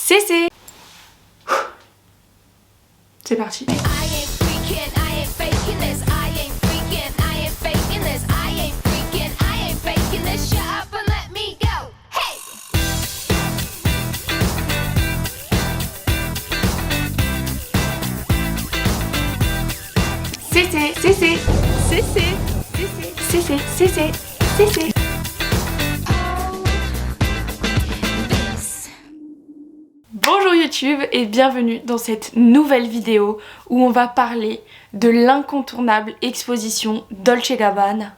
CC. C'est parti. CC. Bonjour YouTube et bienvenue dans cette nouvelle vidéo où on va parler de l'incontournable exposition Dolce & Gabbana.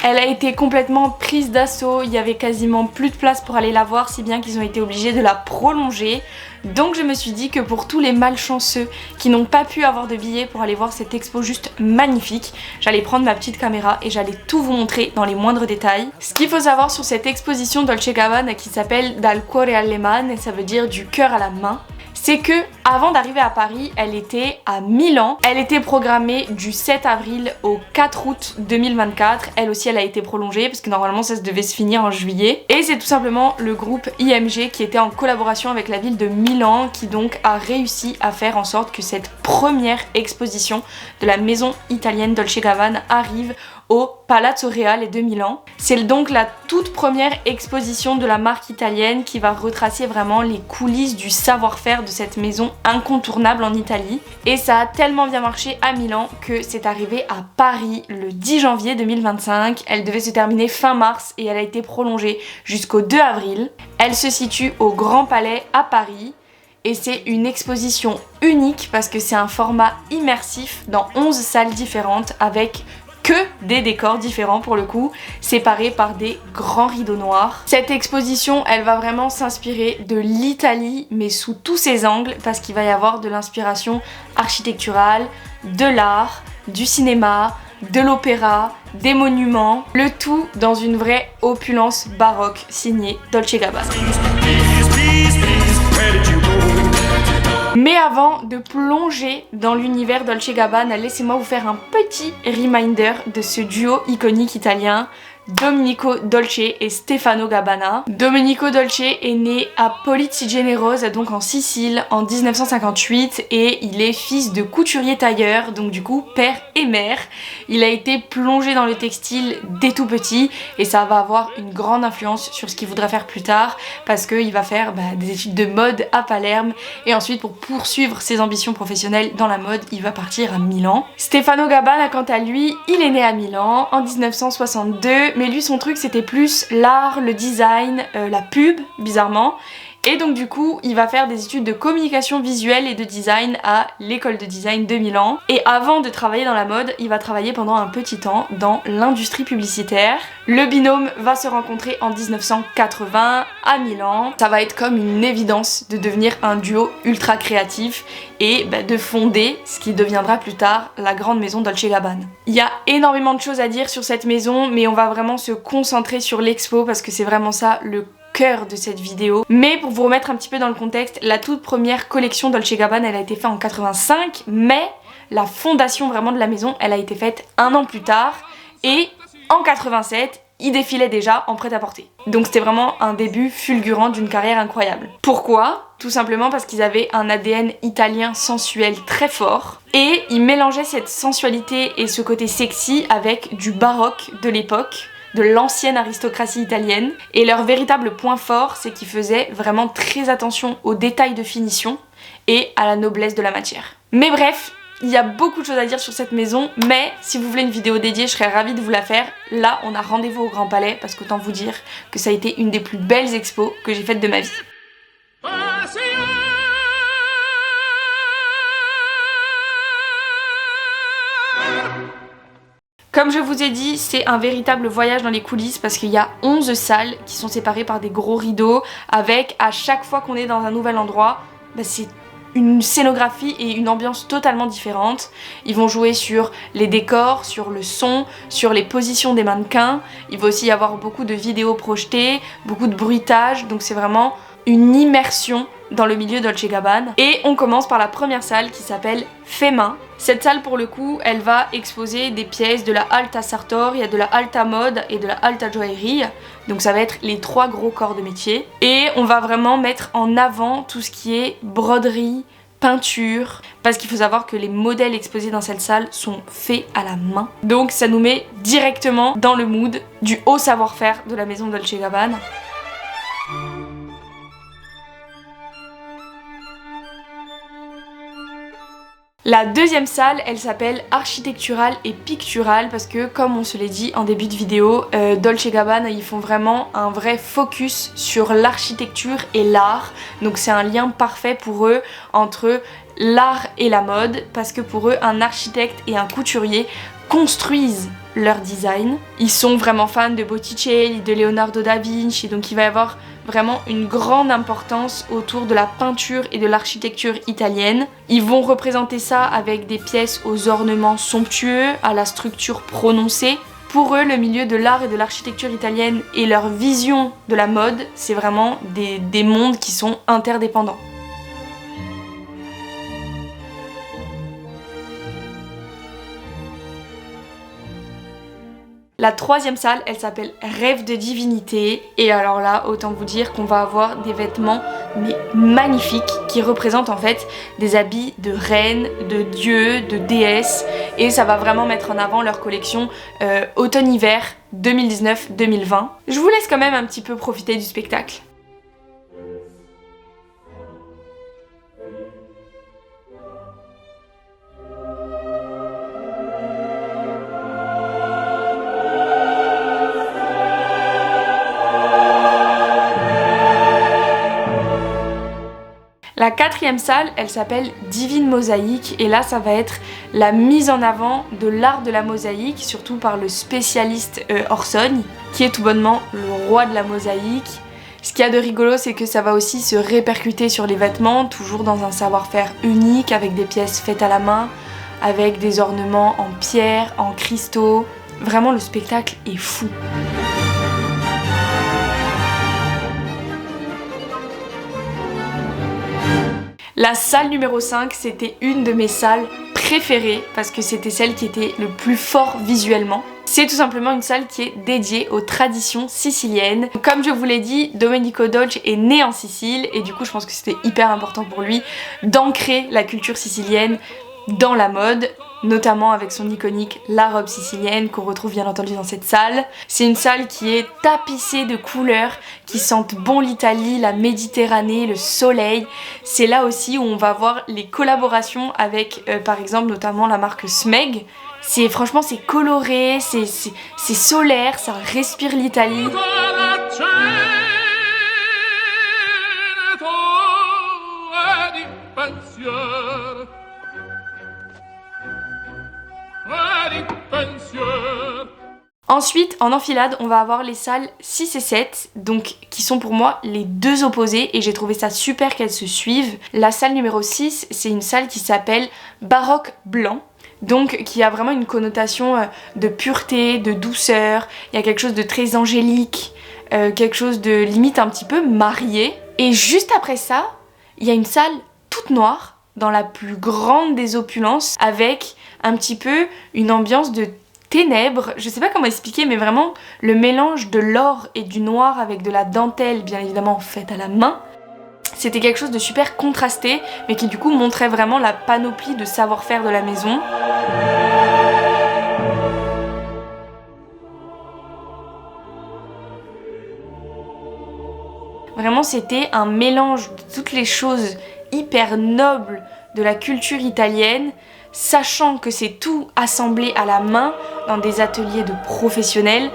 Elle a été complètement prise d'assaut, il y avait quasiment plus de place pour aller la voir, si bien qu'ils ont été obligés de la prolonger. Donc je me suis dit que pour tous les malchanceux qui n'ont pas pu avoir de billets pour aller voir cette expo juste magnifique, j'allais prendre ma petite caméra et j'allais tout vous montrer dans les moindres détails. Ce qu'il faut savoir sur cette exposition Dolce & Gabbana qui s'appelle Dal cuore alle mani, et ça veut dire du cœur à la main, c'est que avant d'arriver à Paris, elle était à Milan. Elle était programmée du 7 avril au 4 août 2024. Elle aussi, elle a été prolongée parce que normalement ça se devait se finir en juillet. Et c'est tout simplement le groupe IMG qui était en collaboration avec la ville de Milan qui donc a réussi à faire en sorte que cette première exposition de la maison italienne Dolce & Gabbana arrive au Palazzo Reale de Milan. C'est donc la toute première exposition de la marque italienne qui va retracer vraiment les coulisses du savoir-faire de cette maison incontournable en Italie. Et ça a tellement bien marché à Milan que c'est arrivé à Paris le 10 janvier 2025. Elle devait se terminer fin mars et elle a été prolongée jusqu'au 2 avril. Elle se situe au Grand Palais à Paris. Et c'est une exposition unique parce que c'est un format immersif dans 11 salles différentes avec que des décors différents pour le coup, séparés par des grands rideaux noirs. Cette exposition, elle va vraiment s'inspirer de l'Italie, mais sous tous ses angles, parce qu'il va y avoir de l'inspiration architecturale, de l'art, du cinéma, de l'opéra, des monuments, le tout dans une vraie opulence baroque signée Dolce & Gabbana. Mais avant de plonger dans l'univers Dolce & Gabbana, laissez-moi vous faire un petit reminder de ce duo iconique italien, Domenico Dolce et Stefano Gabbana. Domenico Dolce est né à Polizigenerosa, donc en Sicile, en 1958 et il est fils de couturier tailleur, donc du coup père et mère. Il a été plongé dans le textile dès tout petit et ça va avoir une grande influence sur ce qu'il voudra faire plus tard parce qu'il va faire des études de mode à Palerme et ensuite pour poursuivre ses ambitions professionnelles dans la mode, il va partir à Milan. Stefano Gabbana, quant à lui, il est né à Milan en 1962. Mais lui son truc c'était plus l'art, le design, la pub bizarrement. Et donc du coup il va faire des études de communication visuelle et de design à l'école de design de Milan. Et avant de travailler dans la mode, il va travailler pendant un petit temps dans l'industrie publicitaire. Le binôme va se rencontrer en 1980 à Milan. Ça va être comme une évidence de devenir un duo ultra créatif et de fonder ce qui deviendra plus tard la grande maison Dolce & Gabbana. Il y a énormément de choses à dire sur cette maison, mais on va vraiment se concentrer sur l'expo parce que c'est vraiment ça le cœur de cette vidéo. Mais pour vous remettre un petit peu dans le contexte, la toute première collection Dolce & Gabbana, elle a été faite en 85, mais la fondation vraiment de la maison, elle a été faite un an plus tard et en 87, il défilait déjà en prêt-à-porter. Donc c'était vraiment un début fulgurant d'une carrière incroyable. Pourquoi ? Tout simplement parce qu'ils avaient un ADN italien sensuel très fort et ils mélangeaient cette sensualité et ce côté sexy avec du baroque de l'époque, de l'ancienne aristocratie italienne. Et leur véritable point fort, c'est qu'ils faisaient vraiment très attention aux détails de finition et à la noblesse de la matière. Mais bref, il y a beaucoup de choses à dire sur cette maison, mais si vous voulez une vidéo dédiée, je serais ravie de vous la faire. Là, on a rendez-vous au Grand Palais, parce qu'autant vous dire que ça a été une des plus belles expos que j'ai faites de ma vie. Comme je vous ai dit, c'est un véritable voyage dans les coulisses parce qu'il y a 11 salles qui sont séparées par des gros rideaux avec, à chaque fois qu'on est dans un nouvel endroit, c'est une scénographie et une ambiance totalement différentes. Ils vont jouer sur les décors, sur le son, sur les positions des mannequins. Il va aussi y avoir beaucoup de vidéos projetées, beaucoup de bruitage, donc c'est vraiment une immersion dans le milieu Dolce & Gabbana. Et on commence par la première salle qui s'appelle Fait main. Cette salle pour le coup, elle va exposer des pièces de la Alta Sartoria, de la Alta Mode et de la Alta Joailleria. Donc ça va être les 3 gros corps de métier. Et on va vraiment mettre en avant tout ce qui est broderie, peinture, parce qu'il faut savoir que les modèles exposés dans cette salle sont faits à la main. Donc ça nous met directement dans le mood du haut savoir-faire de la maison Dolce & Gabbana. La deuxième salle, elle s'appelle architecturale et picturale parce que, comme on se l'est dit en début de vidéo, Dolce & Gabbana, ils font vraiment un vrai focus sur l'architecture et l'art. Donc c'est un lien parfait pour eux entre l'art et la mode parce que pour eux, un architecte et un couturier construisent leur design. Ils sont vraiment fans de Botticelli, de Leonardo da Vinci, donc il va y avoir vraiment une grande importance autour de la peinture et de l'architecture italienne. Ils vont représenter ça avec des pièces aux ornements somptueux, à la structure prononcée. Pour eux, le milieu de l'art et de l'architecture italienne et leur vision de la mode, c'est vraiment des mondes qui sont interdépendants. La troisième salle, elle s'appelle Rêve de divinité et alors là, autant vous dire qu'on va avoir des vêtements mais magnifiques qui représentent en fait des habits de reines, de dieux, de déesses et ça va vraiment mettre en avant leur collection automne-hiver 2019-2020. Je vous laisse quand même un petit peu profiter du spectacle. La quatrième salle, elle s'appelle Divine Mosaïque et là ça va être la mise en avant de l'art de la mosaïque, surtout par le spécialiste Orsogne, qui est tout bonnement le roi de la mosaïque. Ce qu'il y a de rigolo, c'est que ça va aussi se répercuter sur les vêtements, toujours dans un savoir-faire unique, avec des pièces faites à la main, avec des ornements en pierre, en cristaux. Vraiment le spectacle est fou. La salle numéro 5, c'était une de mes salles préférées parce que c'était celle qui était le plus fort visuellement. C'est tout simplement une salle qui est dédiée aux traditions siciliennes. Comme je vous l'ai dit, Domenico Dolce est né en Sicile et du coup je pense que c'était hyper important pour lui d'ancrer la culture sicilienne dans la mode, notamment avec son iconique La robe sicilienne qu'on retrouve bien entendu dans cette salle. C'est une salle qui est tapissée de couleurs qui sentent bon l'Italie, la Méditerranée, le soleil. C'est là aussi où on va voir les collaborations avec par exemple notamment la marque Smeg. Franchement c'est coloré, c'est solaire, ça respire l'Italie. Ensuite, en enfilade, on va avoir les salles 6 et 7, donc qui sont pour moi les deux opposés et j'ai trouvé ça super qu'elles se suivent. La salle numéro 6, c'est une salle qui s'appelle Baroque Blanc, donc qui a vraiment une connotation de pureté, de douceur, il y a quelque chose de très angélique, quelque chose de limite un petit peu marié. Et juste après ça, il y a une salle toute noire, dans la plus grande des opulences, avec un petit peu une ambiance de ténèbres, je sais pas comment expliquer, mais vraiment le mélange de l'or et du noir avec de la dentelle, bien évidemment faite à la main. C'était quelque chose de super contrasté, mais qui du coup montrait vraiment la panoplie de savoir-faire de la maison. Vraiment, c'était un mélange de toutes les choses hyper nobles de la culture italienne, sachant que c'est tout assemblé à la main dans des ateliers de professionnels.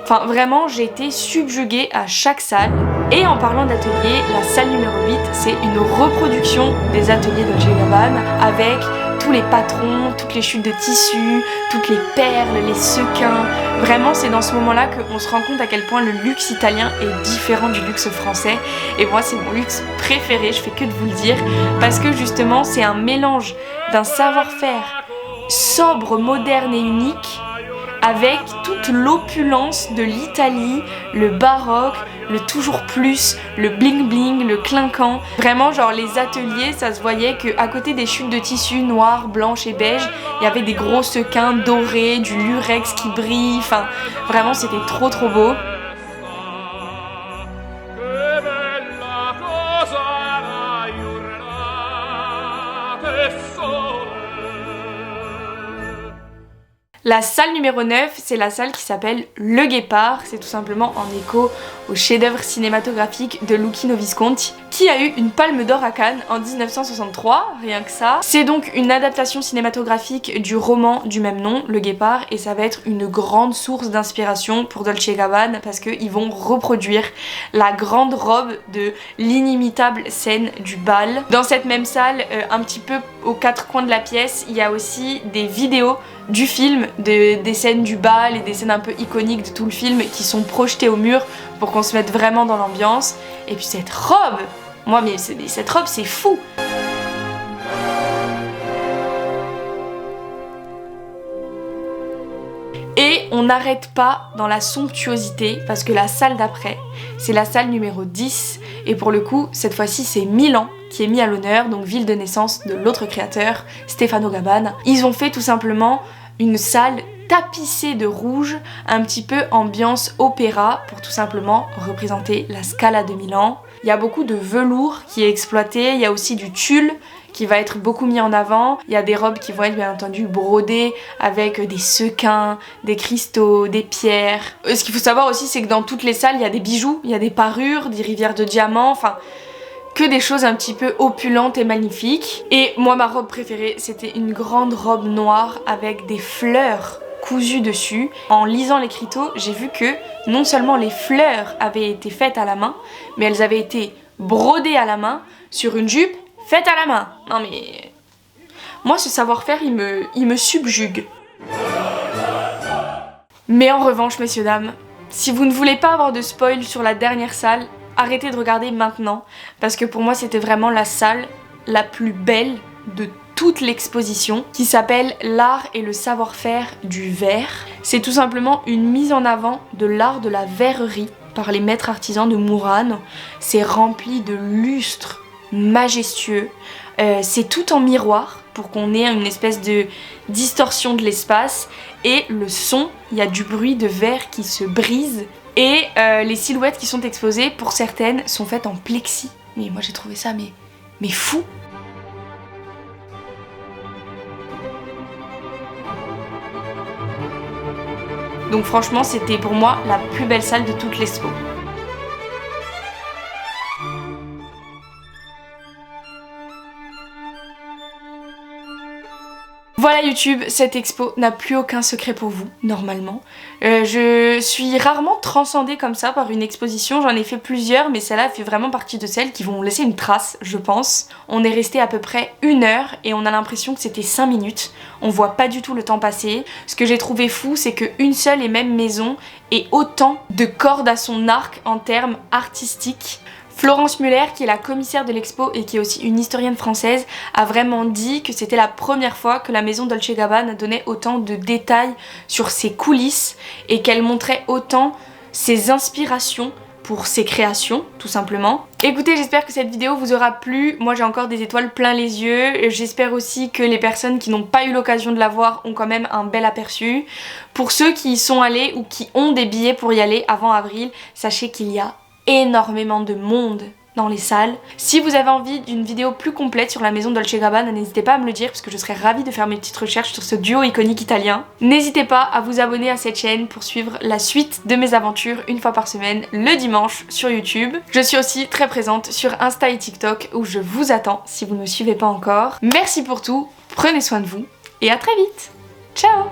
Enfin vraiment j'ai été subjuguée à chaque salle. Et en parlant d'ateliers, la salle numéro 8 c'est une reproduction des ateliers Dolce & Gabbana avec tous les patrons, toutes les chutes de tissu, toutes les perles, les sequins. Vraiment c'est dans ce moment là qu'on se rend compte à quel point le luxe italien est différent du luxe français. Et moi c'est mon luxe préféré, je fais que de vous le dire, parce que justement c'est un mélange d'un savoir-faire sobre, moderne et unique avec toute l'opulence de l'Italie, le baroque, le toujours plus, le bling bling, le clinquant. Vraiment genre les ateliers, ça se voyait qu'à côté des chutes de tissu noires, blanches et beiges, il y avait des gros sequins dorés, du lurex qui brille, enfin vraiment c'était trop beau. La salle numéro 9, c'est la salle qui s'appelle Le Guépard. C'est tout simplement en écho au chef-d'œuvre cinématographique de Luchino Visconti, qui a eu une palme d'or à Cannes en 1963, rien que ça. C'est donc une adaptation cinématographique du roman du même nom, Le Guépard, et ça va être une grande source d'inspiration pour Dolce & Gabbana parce qu'ils vont reproduire la grande robe de l'inimitable scène du bal. Dans cette même salle, un petit peu aux quatre coins de la pièce, il y a aussi des vidéos du film, des scènes du bal et des scènes un peu iconiques de tout le film qui sont projetées au mur pour qu'on se mette vraiment dans l'ambiance. Et puis cette robe, moi mais cette robe c'est fou. Et on n'arrête pas dans la somptuosité parce que la salle d'après, c'est la salle numéro 10 et pour le coup, cette fois-ci c'est Milan qui est mis à l'honneur, donc ville de naissance de l'autre créateur, Stefano Gabbana. Ils ont fait tout simplement une salle tapissée de rouge, un petit peu ambiance opéra pour tout simplement représenter la Scala de Milan. Il y a beaucoup de velours qui est exploité, il y a aussi du tulle qui va être beaucoup mis en avant. Il y a des robes qui vont être bien entendu brodées avec des sequins, des cristaux, des pierres. Ce qu'il faut savoir aussi c'est que dans toutes les salles il y a des bijoux, il y a des parures, des rivières de diamants, enfin que des choses un petit peu opulentes et magnifiques. Et moi ma robe préférée c'était une grande robe noire avec des fleurs cousues dessus. En lisant l'écriteau j'ai vu que non seulement les fleurs avaient été faites à la main, mais elles avaient été brodées à la main sur une jupe faite à la main. Non mais... moi ce savoir-faire il me subjugue. Mais en revanche messieurs dames, si vous ne voulez pas avoir de spoil sur la dernière salle, arrêtez de regarder maintenant parce que pour moi c'était vraiment la salle la plus belle de toute l'exposition qui s'appelle l'art et le savoir-faire du verre. C'est tout simplement une mise en avant de l'art de la verrerie par les maîtres artisans de Murano. C'est rempli de lustres majestueux, c'est tout en miroir pour qu'on ait une espèce de distorsion de l'espace et le son, il y a du bruit de verre qui se brise. Et les silhouettes qui sont exposées, pour certaines, sont faites en plexi. Mais moi j'ai trouvé ça mais fou. Donc franchement c'était pour moi la plus belle salle de toute l'expo. Voilà YouTube, cette expo n'a plus aucun secret pour vous, normalement. Je suis rarement transcendée comme ça par une exposition, j'en ai fait plusieurs, mais celle-là fait vraiment partie de celles qui vont laisser une trace, je pense. On est resté à peu près 1 heure et on a l'impression que c'était 5 minutes. On voit pas du tout le temps passer. Ce que j'ai trouvé fou, c'est qu'une seule et même maison ait autant de cordes à son arc en termes artistiques. Florence Muller, qui est la commissaire de l'expo et qui est aussi une historienne française, a vraiment dit que c'était la première fois que la maison Dolce & Gabbana donnait autant de détails sur ses coulisses et qu'elle montrait autant ses inspirations pour ses créations, tout simplement. Écoutez, j'espère que cette vidéo vous aura plu. Moi j'ai encore des étoiles plein les yeux. J'espère aussi que les personnes qui n'ont pas eu l'occasion de la voir ont quand même un bel aperçu. Pour ceux qui y sont allés ou qui ont des billets pour y aller avant avril, sachez qu'il y a énormément de monde dans les salles. Si vous avez envie d'une vidéo plus complète sur la maison Dolce & Gabbana, n'hésitez pas à me le dire parce que je serais ravie de faire mes petites recherches sur ce duo iconique italien. N'hésitez pas à vous abonner à cette chaîne pour suivre la suite de mes aventures une fois par semaine le dimanche sur YouTube. Je suis aussi très présente sur Insta et TikTok où je vous attends si vous ne me suivez pas encore. Merci pour tout, prenez soin de vous et à très vite. Ciao!